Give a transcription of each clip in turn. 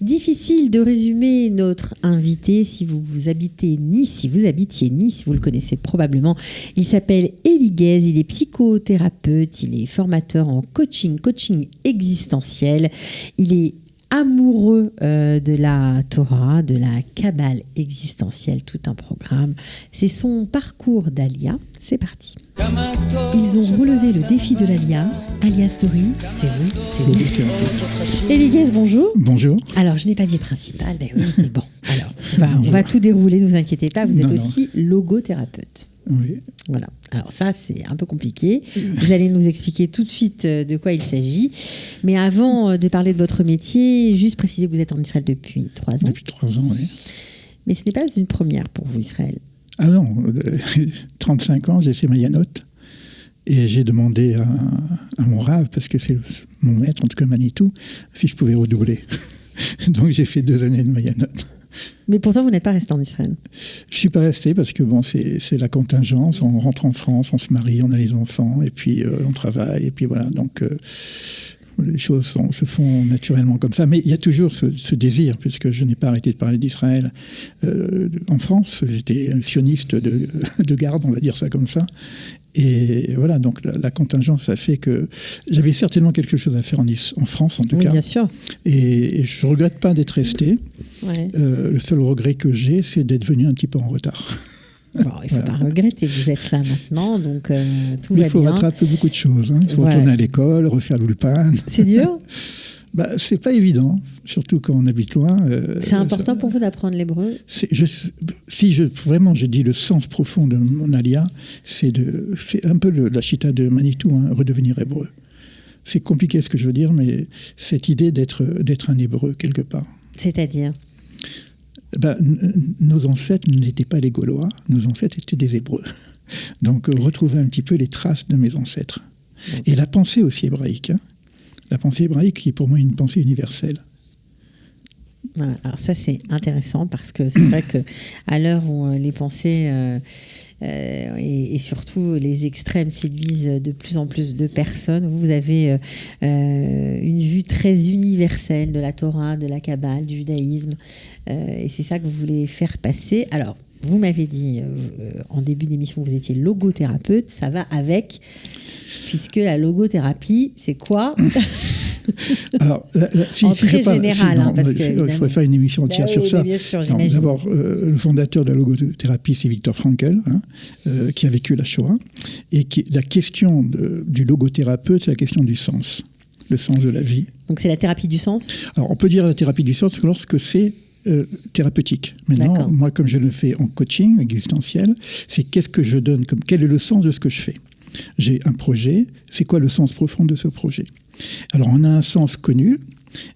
Difficile de résumer notre invité si vous habitez Nice, si vous habitiez Nice, vous le connaissez probablement. Il s'appelle Élie Guèze, il est psychothérapeute, il est formateur en coaching existentiel. Il est amoureux de la Torah, de la Kabbale existentielle, tout un programme. C'est son parcours d'Alia. C'est parti. Ils ont relevé le défi de l'Alia. Alia Story, c'est vous. Élie Guèze, bonjour. Bonjour. Alors, je n'ai pas dit principal, ben oui, mais bon. Alors, on va tout dérouler, ne vous inquiétez pas. Vous êtes aussi logothérapeute. Oui. Voilà. Alors ça, c'est un peu compliqué. Vous allez nous expliquer tout de suite de quoi il s'agit. Mais avant de parler de votre métier, juste préciser que vous êtes en Israël depuis 3 ans. Depuis 3 ans, oui. Mais ce n'est pas une première pour vous, Israël. Ah non, 35 ans, j'ai fait Mayanot. Et j'ai demandé à mon rave, parce que c'est mon maître, en tout cas Manitou, si je pouvais redoubler. Donc j'ai fait 2 années de Mayanot. Mais pourtant, vous n'êtes pas resté en Israël. Je ne suis pas resté parce que bon, c'est la contingence. On rentre en France, on se marie, on a les enfants, et puis on travaille, et puis voilà. Donc les choses se font naturellement comme ça. Mais il y a toujours ce désir, puisque je n'ai pas arrêté de parler d'Israël en France. J'étais un sioniste de garde, on va dire ça comme ça. Et voilà, donc la contingence a fait que j'avais certainement quelque chose à faire en France, en tout cas. Oui, bien sûr. Et je ne regrette pas d'être resté. Ouais. Le seul regret que j'ai, c'est d'être venu un petit peu en retard. Bon, il ne faut pas regretter, vous êtes là maintenant, donc tout va bien. Il faut rattraper beaucoup de choses. Il faut retourner à l'école, refaire l'ulpan. C'est dur ? C'est pas évident, surtout quand on habite loin. C'est important pour vous d'apprendre l'hébreu ? Vraiment je dis le sens profond de mon alia, c'est un peu la chita de Manitou, redevenir hébreu. C'est compliqué ce que je veux dire, mais cette idée d'être un hébreu quelque part. C'est-à-dire ? Nos ancêtres n'étaient pas les Gaulois, nos ancêtres étaient des Hébreux. Donc retrouver un petit peu les traces de mes ancêtres. Et la pensée aussi hébraïque. La pensée hébraïque qui est pour moi une pensée universelle. Voilà. Alors ça c'est intéressant parce que c'est vrai qu'à l'heure où les pensées et surtout les extrêmes séduisent de plus en plus de personnes, vous avez une vue très universelle de la Torah, de la Kabbale, du judaïsme, et c'est ça que vous voulez faire passer. Alors vous m'avez dit en début d'émission que vous étiez logothérapeute, ça va avec, puisque la logothérapie c'est quoi ? Alors, général, parce que il faudrait faire une émission entière sur ça. Bien sûr, j'imagine. D'abord, le fondateur de la logothérapie, c'est Viktor Frankl, qui a vécu la Shoah. Et la question du logothérapeute, c'est la question du sens, le sens de la vie. Donc c'est la thérapie du sens ? Alors, on peut dire la thérapie du sens lorsque c'est thérapeutique. Maintenant, moi, comme je le fais en coaching existentiel, c'est qu'est-ce que je donne, quel est le sens de ce que je fais ? J'ai un projet, c'est quoi le sens profond de ce projet ? Alors, on a un sens connu,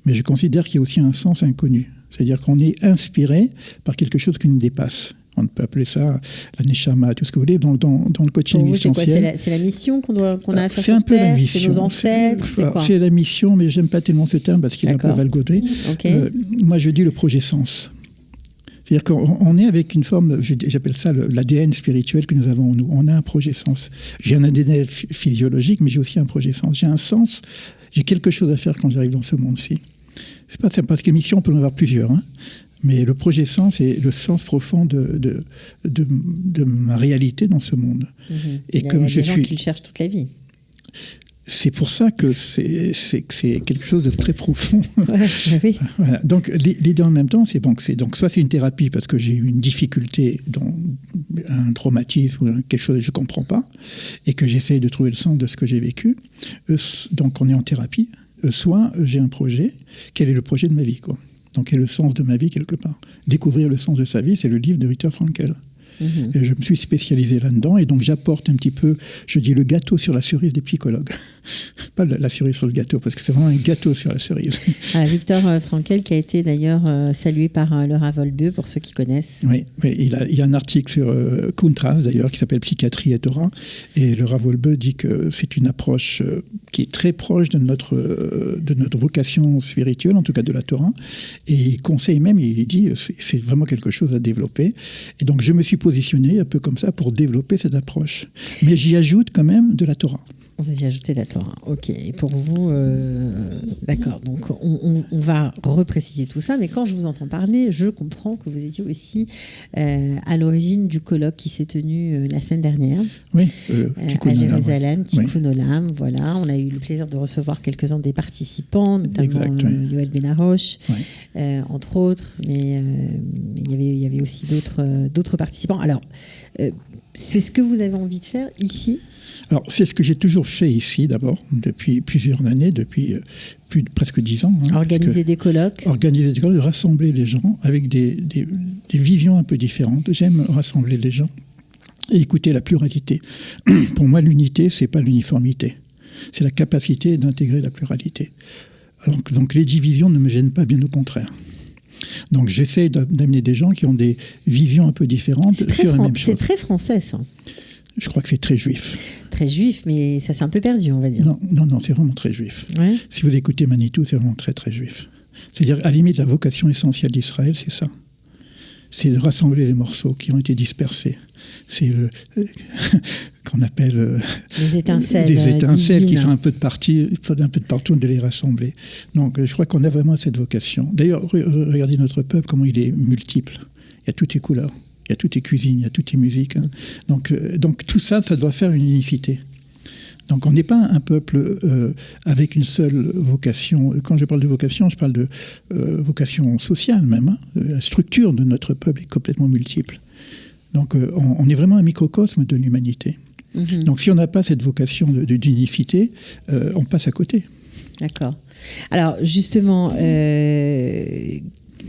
mais je considère qu'il y a aussi un sens inconnu. C'est-à-dire qu'on est inspiré par quelque chose qui nous dépasse. On peut appeler ça la neshama, tout ce que vous voulez, dans le coaching existentiel. C'est la mission qu'on a à faire c'est un sur peu Terre, la mission. C'est nos ancêtres, c'est quoi ? C'est la mission, mais j'aime pas tellement ce terme parce qu'il est un peu valgaudé. Okay. Moi, je dis le projet sens. C'est-à-dire qu'on est avec une forme, j'appelle ça l'ADN spirituel que nous avons en nous. On a un projet sens. J'ai un ADN physiologique, mais j'ai aussi un projet sens. J'ai un sens, j'ai quelque chose à faire quand j'arrive dans ce monde-ci. C'est pas parce que mission, on peut en avoir plusieurs. Mais le projet sens est le sens profond de ma réalité dans ce monde. Et comme je suis, gens qui le cherchent toute la vie. C'est pour ça que c'est quelque chose de très profond. Oui. Voilà. Donc l'idée en même temps, c'est donc soit c'est une thérapie parce que j'ai eu une difficulté, dans un traumatisme ou quelque chose que je ne comprends pas, et que j'essaye de trouver le sens de ce que j'ai vécu. Donc on est en thérapie. Soit j'ai un projet. Quel est le projet de ma vie, quoi ? Donc quel est le sens de ma vie quelque part ? Découvrir le sens de sa vie, c'est le livre de Viktor Frankl. Et je me suis spécialisé là-dedans et donc j'apporte un petit peu, je dis le gâteau sur la cerise des psychologues. Pas la cerise sur le gâteau, parce que c'est vraiment un gâteau sur la cerise. Viktor Frankl qui a été d'ailleurs salué par le Rav Wolbe, pour ceux qui connaissent. Oui, il y a un article sur Kuntras d'ailleurs qui s'appelle Psychiatrie et Torah, et le Rav Wolbe dit que c'est une approche qui est très proche de notre vocation spirituelle, en tout cas de la Torah, et il conseille même, il dit c'est vraiment quelque chose à développer. Et donc je me suis positionné un peu comme ça pour développer cette approche. Mais j'y ajoute quand même de la Torah. Vous y ajoutez la Torah. Ok. Et pour vous, d'accord. Donc, on va repréciser tout ça. Mais quand je vous entends parler, je comprends que vous étiez aussi à l'origine du colloque qui s'est tenu la semaine dernière. Oui, à Jérusalem, Tikkun Olam. Voilà. On a eu le plaisir de recevoir quelques-uns des participants, notamment Yoel Benaroche, entre autres. Mais il y avait aussi d'autres participants. Alors, c'est ce que vous avez envie de faire ici ? Alors, c'est ce que j'ai toujours fait ici, d'abord, depuis plusieurs années, depuis presque 10 ans. Organiser des colloques. Organiser des colloques, rassembler les gens avec des visions un peu différentes. J'aime rassembler les gens et écouter la pluralité. Pour moi, l'unité, c'est pas l'uniformité. C'est la capacité d'intégrer la pluralité. Donc les divisions ne me gênent pas, bien au contraire. Donc j'essaie d'amener des gens qui ont des visions un peu différentes sur la même chose. C'est très français, ça. Je crois que c'est très juif. Très juif, mais ça s'est un peu perdu, on va dire. Non, c'est vraiment très juif. Ouais. Si vous écoutez Manitou, c'est vraiment très, très juif. C'est-à-dire, à la limite, la vocation essentielle d'Israël, c'est ça. C'est de rassembler les morceaux qui ont été dispersés. C'est qu'on appelle les étincelles. Des étincelles divines. qui sont un peu de partout, de les rassembler. Donc, je crois qu'on a vraiment cette vocation. D'ailleurs, regardez notre peuple, comment il est multiple. Il y a toutes les couleurs. Il y a toutes les cuisines, il y a toutes les musiques. Hein. Donc tout ça, ça doit faire une unicité. Donc on n'est pas un peuple avec une seule vocation. Quand je parle de vocation, je parle de vocation sociale même. Hein. La structure de notre peuple est complètement multiple. Donc on est vraiment un microcosme de l'humanité. Mm-hmm. Donc si on n'a pas cette vocation d'unicité, on passe à côté. D'accord. Alors justement...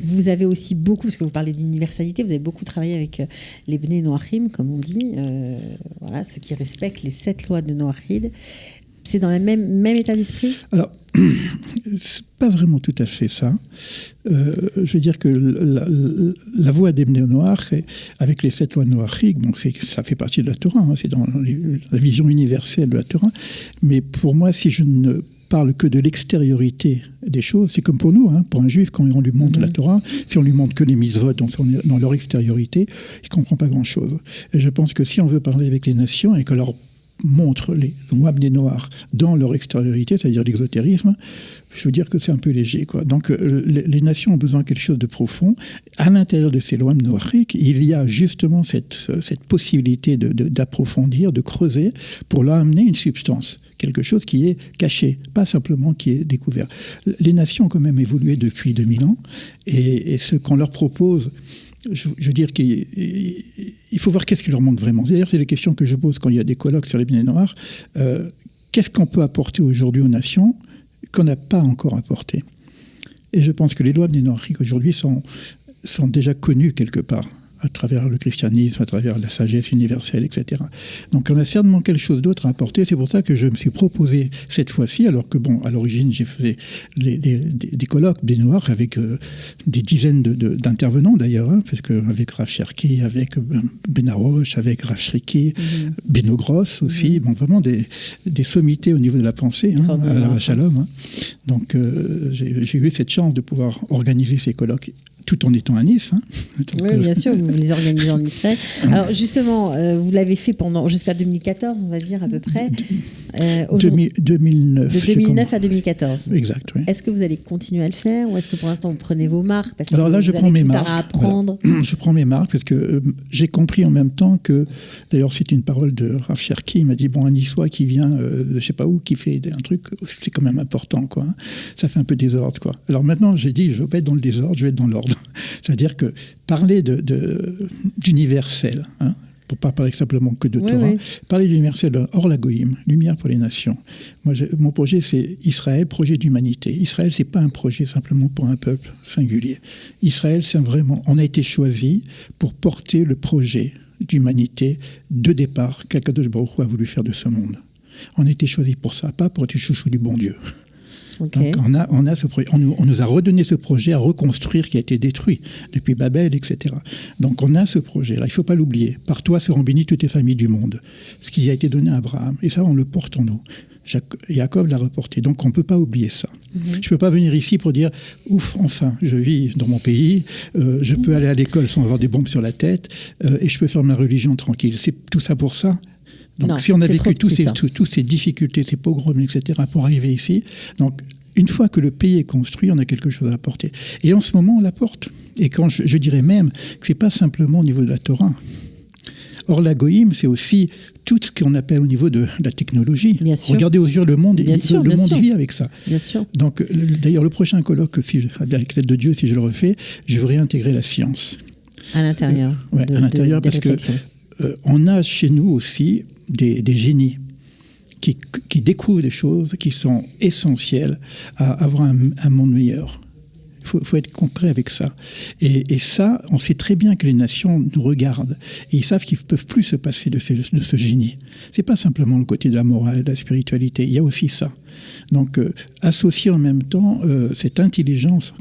Vous avez aussi beaucoup, parce que vous parlez d'universalité, vous avez beaucoup travaillé avec les Bnei Noachim, comme on dit, voilà, ceux qui respectent les 7 lois de Noachid. C'est dans le même état d'esprit ? Alors, c'est pas vraiment tout à fait ça. Je veux dire que la voie des Bnei Noach, avec les 7 lois de Noachid, bon, ça fait partie de la Torah, hein, c'est dans la vision universelle de la Torah. Mais pour moi, si je ne parle que de l'extériorité des choses, c'est comme pour nous, hein, pour un juif, quand on lui montre la Torah, si on lui montre que les mitzvot dans leur extériorité, il ne comprend pas grand-chose. Et je pense que si on veut parler avec les nations et que leur montre les lois Bnei Noach dans leur extériorité, c'est-à-dire l'exotérisme, je veux dire que c'est un peu léger, quoi. Donc les nations ont besoin de quelque chose de profond. À l'intérieur de ces lois noachiques, il y a justement cette possibilité d'approfondir, de creuser, pour leur amener une substance, quelque chose qui est caché, pas simplement qui est découvert. Les nations ont quand même évolué depuis 2000 ans, et ce qu'on leur propose... Je veux dire qu'il faut voir qu'est-ce qui leur manque vraiment. C'est-à-dire, c'est les questions que je pose quand il y a des colloques sur les Bnei Noach. Qu'est-ce qu'on peut apporter aujourd'hui aux nations qu'on n'a pas encore apporté ? Et je pense que les lois Bnei Noach aujourd'hui sont déjà connues quelque part, à travers le christianisme, à travers la sagesse universelle, etc. Donc on a certainement quelque chose d'autre à apporter. C'est pour ça que je me suis proposé cette fois-ci, alors que bon, à l'origine, j'ai fait des colloques Bnei Noach avec des dizaines d'intervenants d'ailleurs, hein, parce que avec Rav Cherki, avec Benaroche, avec Rav Shriki, Beno Gross aussi, bon, vraiment des sommités au niveau de la pensée, hein, à la Shalom. Hein. Donc j'ai eu cette chance de pouvoir organiser ces colloques tout en étant à Nice. Hein. Donc, oui, bien sûr, vous les organisez en Israël. Alors justement, vous l'avez fait jusqu'à 2014, on va dire à peu près. 2009. De 2009 à 2014. Exact, oui. Est-ce que vous allez continuer à le faire ou est-ce que pour l'instant vous prenez vos marques parce que Alors là, je prends mes marques. À apprendre. Voilà. Je prends mes marques parce que j'ai compris en même temps que, d'ailleurs c'est une parole de Rav Cherki, il m'a dit, bon, un Niçois qui vient de je sais pas où, qui fait un truc, c'est quand même important, quoi. Hein. Ça fait un peu désordre, quoi. Alors maintenant, j'ai dit, je ne veux pas être dans le désordre, je vais être dans l'ordre. C'est-à-dire que parler d'universel, hein, pour ne pas parler simplement que de Torah, parler d'universel hors la Goïm, lumière pour les nations. Mon projet, c'est Israël, projet d'humanité. Israël, ce n'est pas un projet simplement pour un peuple singulier. Israël, c'est vraiment, on a été choisi pour porter le projet d'humanité de départ qu'Akadosh Baruch Hu a voulu faire de ce monde. On a été choisi pour ça, pas pour être chouchou du bon Dieu. Okay. Donc on a ce projet, on nous a redonné ce projet à reconstruire qui a été détruit depuis Babel, etc. Donc on a ce projet-là, il ne faut pas l'oublier. Par toi seront bénies toutes les familles du monde. Ce qui a été donné à Abraham. Et ça, on le porte en nous. Jacob l'a reporté. Donc on ne peut pas oublier ça. Je ne peux pas venir ici pour dire « Ouf, enfin, je vis dans mon pays, je peux aller à l'école sans avoir des bombes sur la tête et je peux faire ma religion tranquille. » C'est tout ça pour ça. Donc non, si on a c'est vécu trop petit, toutes ces difficultés, ces pogroms, etc., pour arriver ici, donc une fois que le pays est construit, on a quelque chose à apporter. Et en ce moment, on l'apporte. Et quand je dirais même que ce n'est pas simplement au niveau de la Torah. Or, la Goïm, c'est aussi tout ce qu'on appelle au niveau de la technologie. Bien sûr. Regardez aux yeux le monde, le monde vit avec ça. Bien sûr. Donc, d'ailleurs, le prochain colloque, avec l'aide de Dieu, si je le refais, je veux réintégrer la science. À l'intérieur. À l'intérieur, parce qu'on a chez nous aussi des génies qui découvrent des choses qui sont essentielles à avoir un monde meilleur. Il faut être concret avec ça. Et ça, on sait très bien que les nations nous regardent. Et ils savent qu'ils ne peuvent plus se passer de ce génie. Ce n'est pas simplement le côté de la morale, de la spiritualité. Il y a aussi ça. Donc, associer en même temps cette intelligence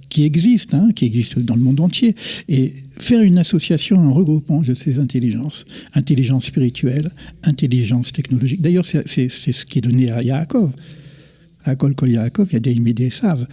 qui existe dans le monde entier, et faire une association, un regroupement de ces intelligences. Intelligence spirituelle, intelligence technologique. D'ailleurs, c'est ce qui est donné à Yaakov. À Kol Yaakov, il y a des Imé des Saves.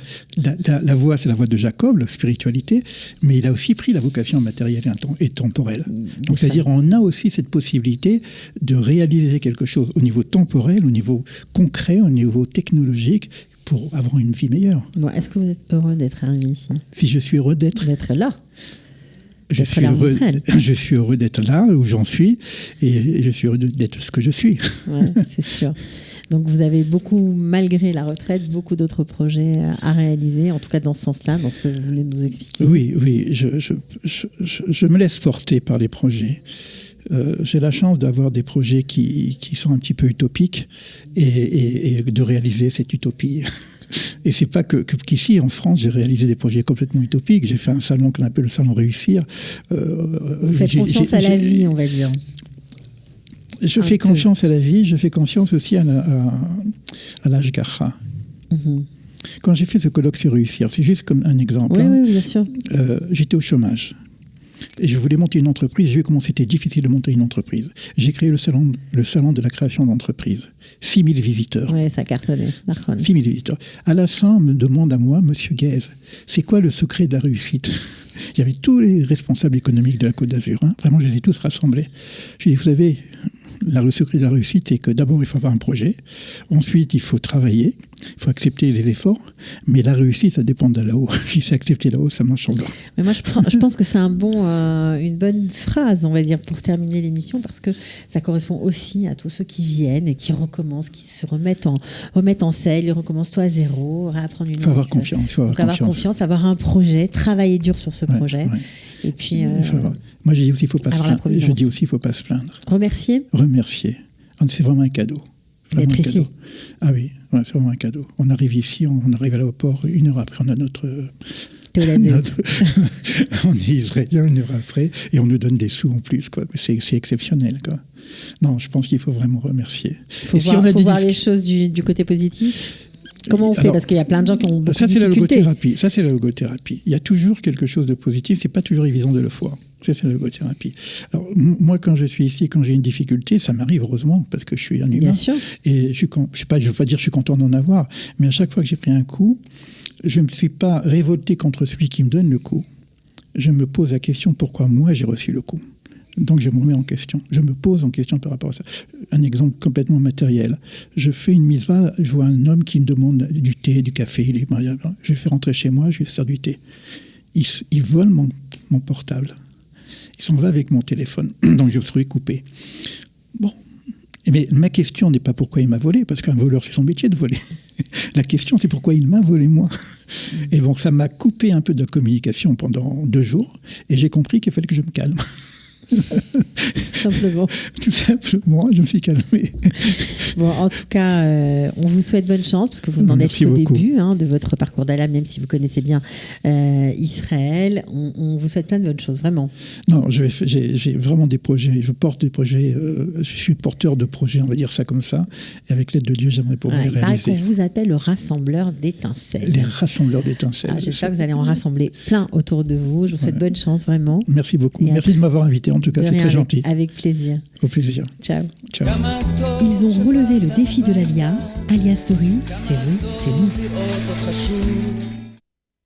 La voie, c'est la voie de Jacob, la spiritualité, mais il a aussi pris la vocation matérielle et temporelle. Donc, c'est-à-dire, on a aussi cette possibilité de réaliser quelque chose au niveau temporel, au niveau concret, au niveau technologique, pour avoir une vie meilleure. Bon, est-ce que vous êtes heureux d'être arrivé ici ? Si je suis heureux d'être là. Je suis heureux d'être là où j'en suis, et je suis heureux d'être ce que je suis. Ouais, c'est sûr. Donc vous avez beaucoup, malgré la retraite, beaucoup d'autres projets à réaliser, en tout cas dans ce sens-là, dans ce que vous venez de nous expliquer. Oui, je me laisse porter par les projets. J'ai la chance d'avoir des projets qui sont un petit peu utopiques et de réaliser cette utopie. Et c'est pas qu'ici, en France, j'ai réalisé des projets complètement utopiques. J'ai fait un salon qu'on appelle le salon Réussir. Vous faites confiance à la vie, on va dire. Je fais confiance à la vie, je fais confiance aussi à l'Ashgacha. Mm-hmm. Quand j'ai fait ce colloque sur Réussir, c'est juste comme un exemple. Oui, bien sûr. J'étais au chômage. Et je voulais monter une entreprise. J'ai vu comment c'était difficile de monter une entreprise. J'ai créé le salon de la création d'entreprise. 6000 visiteurs. Oui, ça cartonnait. 6000 visiteurs. À la fin, on me demande à moi, Monsieur Guèze, c'est quoi le secret de la réussite ? Il y avait tous les responsables économiques de la Côte d'Azur. Vraiment, je les ai tous rassemblés. Je dis, vous savez, le secret de la réussite, c'est que d'abord, il faut avoir un projet. Ensuite, il faut travailler. Il faut accepter les efforts. Mais la réussite, ça dépend de là-haut. Si c'est accepté là-haut, ça marche en bas. Mais moi, je pense que c'est une bonne phrase, on va dire, pour terminer l'émission, parce que ça correspond aussi à tous ceux qui viennent et qui recommencent, qui se remettent en selle, ils recommencent tout à zéro, réapprendre une langue. Il faut avoir confiance. Avoir confiance, avoir un projet, travailler dur sur ce projet. Ouais. Et puis, moi, je dis aussi, il ne faut pas se plaindre. Je dis aussi, il ne faut pas se plaindre. Remercier. C'est vraiment un cadeau. D'être ici. Ah oui, c'est vraiment un cadeau. On arrive ici, on arrive à l'aéroport, 1 heure après, on a on est israélien 1 heure après, et on nous donne des sous en plus. Quoi. C'est exceptionnel. Quoi. Non, je pense qu'il faut vraiment remercier. Il faut voir les choses du côté positif. Comment on fait ? Parce qu'il y a plein de gens qui ont beaucoup de difficultés. Ça, c'est la logothérapie. Il y a toujours quelque chose de positif. C'est pas toujours évident de le voir. Ça, c'est la logothérapie. Alors, moi, quand je suis ici, quand j'ai une difficulté, ça m'arrive, heureusement, parce que je suis un humain. Bien sûr. Et je ne veux pas dire que je suis content d'en avoir, mais à chaque fois que j'ai pris un coup, je ne me suis pas révolté contre celui qui me donne le coup. Je me pose la question pourquoi moi, j'ai reçu le coup. Donc, je me remets en question. Je me pose en question par rapport à ça. Un exemple complètement matériel. Je fais une mitzvah, je vois un homme qui me demande du thé, du café. Je le fais rentrer chez moi, je lui sers du thé. Il vole mon portable. Il s'en va avec mon téléphone. Donc, je me suis coupé. Bon. Mais ma question n'est pas pourquoi il m'a volé, parce qu'un voleur, c'est son métier de voler. La question, c'est pourquoi il m'a volé moi. Et bon, ça m'a coupé un peu de la communication pendant 2 jours. Et j'ai compris qu'il fallait que je me calme. Tout simplement, je me suis calmé. Bon, en tout cas, on vous souhaite bonne chance, parce que vous n'en êtes qu'au début de votre parcours d'Alam, même si vous connaissez bien Israël. On vous souhaite plein de bonnes choses, vraiment. Non, j'ai vraiment des projets. Je porte des projets. Je suis porteur de projets, on va dire ça comme ça. Et avec l'aide de Dieu, j'aimerais pouvoir les réaliser. Il paraît qu'on vous appelle le rassembleur d'étincelles. Les rassembleurs d'étincelles. J'espère que vous allez en rassembler plein autour de vous. Je vous souhaite bonne chance, vraiment. Merci beaucoup. Merci de m'avoir invité. En tout cas, c'est très gentil. Avec plaisir. Au plaisir. Ciao. Ciao. Ils ont relevé le défi de l'Alia. Alia Story, c'est vous, c'est nous.